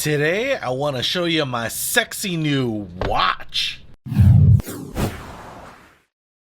Today, I want to show you my sexy new watch.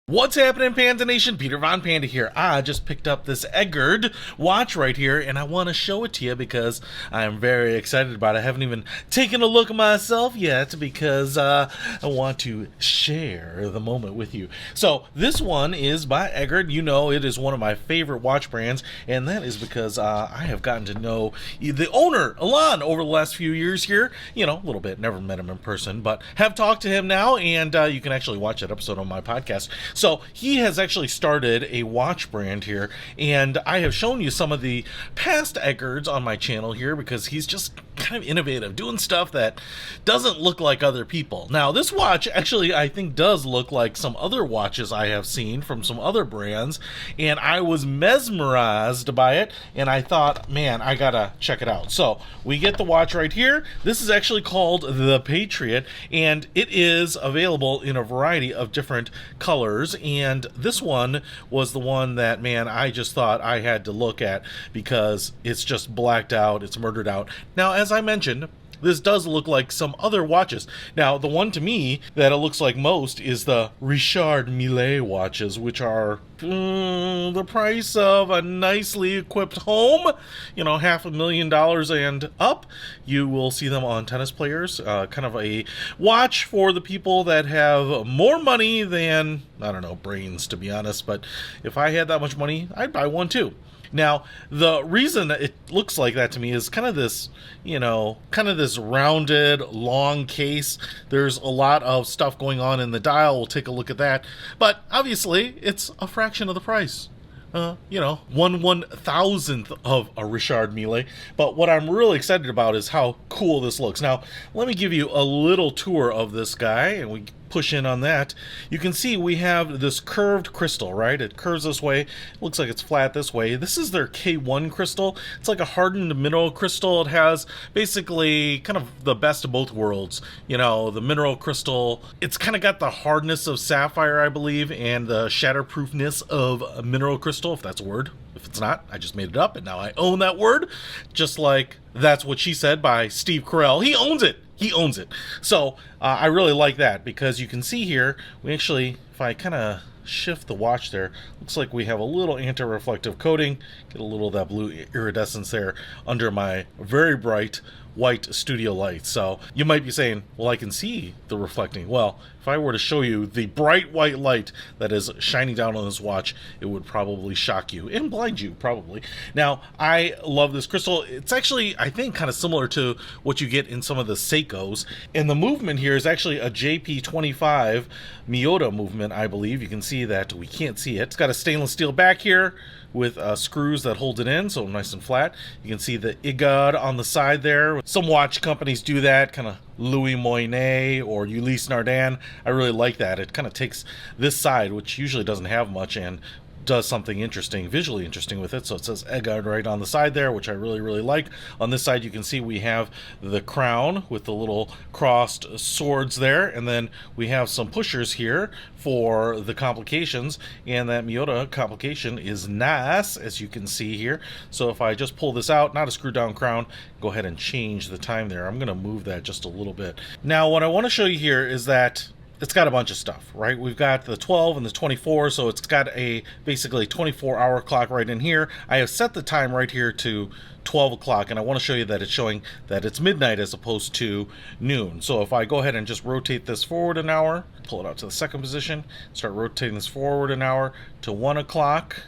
What's happening, Panda Nation? Peter Von Panda here. I just picked up this Egard watch right here, and I want to show it to you because I'm very excited about it. I haven't even taken a look at myself yet because I want to share the moment with you. So this one is by Egard. You know, it is one of my favorite watch brands, and that is because I have gotten to know the owner, Alon, over the last few years here. You know, a little bit. Never met him in person, but have talked to him now, and you can actually watch that episode on my podcast. So he has actually started a watch brand here, and I have shown you some of the past Egards on my channel here because he's just kind of innovative, doing stuff that doesn't look like other people. Now, this watch actually I think does look like some other watches I have seen from some other brands, and I was mesmerized by it, and I thought, man, I gotta check it out. So we get the watch right here. This is actually called the Patriot, and it is available in a variety of different colors, and this one was the one that, man, I just thought I had to look at because it's just blacked out, it's murdered out. Now, as I mentioned, this does look like some other watches. Now, the one to me that it looks like most is the Richard Mille watches, which are the price of a nicely equipped home. You know, $500,000 and up. You will see them on tennis players. Kind of a watch for the people that have more money than, I don't know, brains, to be honest. But if I had that much money, I'd buy one too. Now, the reason it looks like that to me is kind of this, you know, kind of this rounded, long case. There's a lot of stuff going on in the dial. We'll take a look at that. But obviously, it's a fraction of the price. You know, 1/1000th of a Richard Mille. But what I'm really excited about is how cool this looks. Now, let me give you a little tour of this guy, and we push in on that. You can see we have this curved crystal, right? It curves this way. It looks like it's flat this way. This is their K1 crystal. It's like a hardened mineral crystal. It has basically kind of the best of both worlds. You know, the mineral crystal, it's kind of got the hardness of sapphire, I believe, and the shatterproofness of a mineral crystal, if that's a word. If it's not, I just made it up, and now I own that word. Just like That's What She Said by Steve Carell. He owns it. He owns it. So I really like that because you can see here, we actually, if I kind of shift the watch there, looks like we have a little anti-reflective coating. Get a little of that blue iridescence there under my very bright white studio light. So you might be saying, well, I can see the reflecting. Well, if I were to show you the bright white light that is shining down on this watch, it would probably shock you and blind you, probably. Now, I love this crystal. It's actually, I think, kind of similar to what you get in some of the Seikos. And the movement here is actually a JP25 Miyota movement, I believe. You can see that we can't see it. It's got a stainless steel back here with screws that hold it in, so nice and flat. You can see the Egard on the side there. Some watch companies do that, kind of Louis Moinet or Ulysse Nardin. I really like that. It kind of takes this side, which usually doesn't have much, and does something interesting, visually interesting with it. So it says Egard right on the side there, which I really, really like. On this side, you can see we have the crown with the little crossed swords there, and then we have some pushers here for the complications, and that Miyota complication is nice, as you can see here. So if I just pull this out, not a screw down crown, go ahead and change the time there. I'm going to move that just a little bit. Now, what I want to show you here is that it's got a bunch of stuff, right? We've got the 12 and the 24, so it's got a basically 24-hour clock right in here. I have set the time right here to 12 o'clock, and I want to show you that it's showing that it's midnight as opposed to noon. So if I go ahead and just rotate this forward an hour, pull it out to the second position, start rotating this forward an hour to 1 o'clock,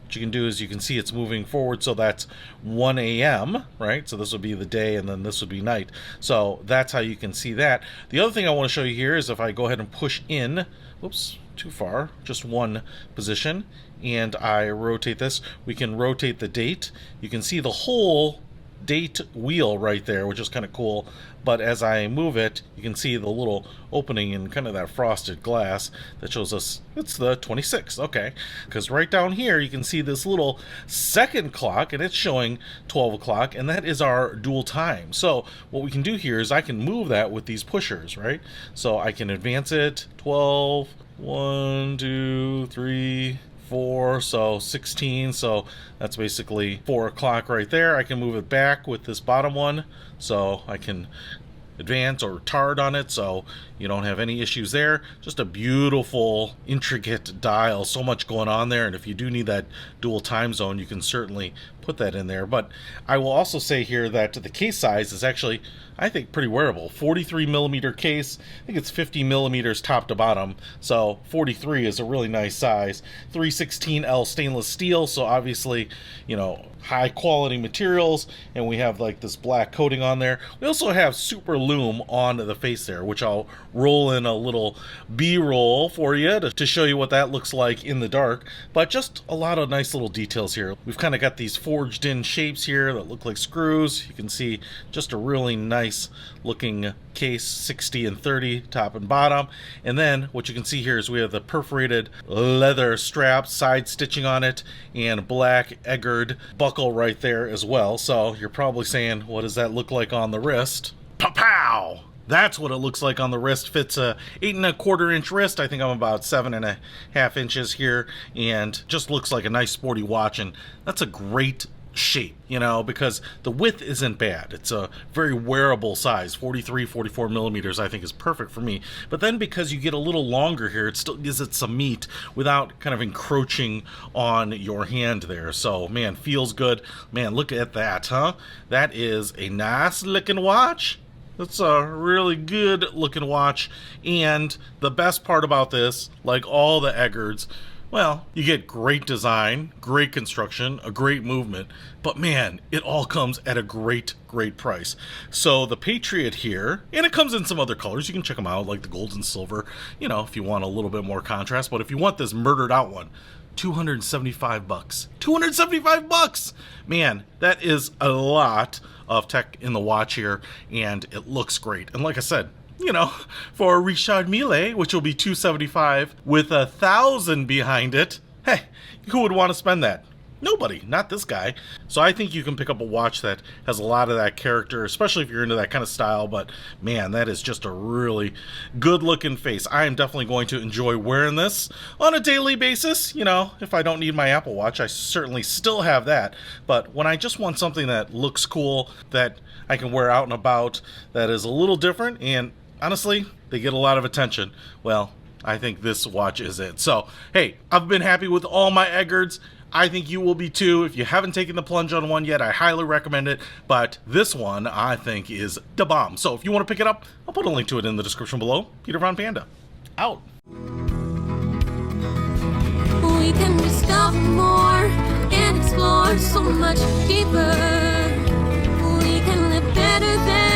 what you can do is you can see it's moving forward, so that's 1 a.m., right? So this would be the day, and then this would be night. So that's how you can see that. The other thing I want to show you here is if I go ahead and push in, whoops, too far, just one position, and I rotate this, we can rotate the date. You can see the whole date wheel right there, which is kind of cool. But as I move it, you can see the little opening in kind of that frosted glass that shows us it's the 26th. Okay, because right down here you can see this little second clock, and it's showing 12 o'clock, and that is our dual time. So what we can do here is I can move that with these pushers, right? So I can advance it 12, 1, 2, 3, 4, so 16, so that's basically 4 o'clock right there. I can move it back with this bottom one, so I can advance or retard on it, so you don't have any issues there. Just a beautiful, intricate dial, so much going on there, and if you do need that dual time zone, you can certainly put that in there. But I will also say here that the case size is actually, I think, pretty wearable. 43 millimeter case. I think it's 50 millimeters top to bottom, so 43 is a really nice size. 316L stainless steel, so obviously, you know, high quality materials, and we have like this black coating on there. We also have super lume on the face there, which I'll roll in a little B-roll for you to show you what that looks like in the dark. But just a lot of nice little details here. We've kind of got these forged in shapes here that look like screws. You can see just a really nice looking case, 60 and 30 top and bottom. And then what you can see here is we have the perforated leather strap, side stitching on it, and black Egard buckle right there as well. So you're probably saying, what does that look like on the wrist? Pow! That's what it looks like on the wrist. Fits a 8¼ inch wrist. I think I'm about 7½ inches here, and just looks like a nice sporty watch. And that's a great shape, you know, because the width isn't bad. It's a very wearable size. 43, 44 millimeters I think is perfect for me. But then because you get a little longer here, it still gives it some meat without kind of encroaching on your hand there. So man, feels good. Man, look at that, huh? That is a nice looking watch. That's a really good looking watch. And the best part about this, like all the Egards, well, you get great design, great construction, a great movement, but man, it all comes at a great price. So the Patriot here, and it comes in some other colors, you can check them out, like the gold and silver, you know, if you want a little bit more contrast. But if you want this murdered out one, $275. $275! Man, that is a lot of tech in the watch here, and it looks great. And like I said, you know, for a Richard Mille, which will be $275 with 1,000 behind it, hey, who would want to spend that? Nobody, not this guy. So I think you can pick up a watch that has a lot of that character, especially if you're into that kind of style. But man, that is just a really good looking face. I am definitely going to enjoy wearing this on a daily basis. You know, if I don't need my Apple Watch, I certainly still have that. But when I just want something that looks cool, that I can wear out and about, that is a little different, and honestly, they get a lot of attention, well, I think this watch is it. So, hey, I've been happy with all my Egards. I think you will be too. If you haven't taken the plunge on one yet, I highly recommend it. But this one, I think, is the bomb. So if you want to pick it up, I'll put a link to it in the description below. Peter Von Panda, out. We can discover more and explore so much deeper. We can live better than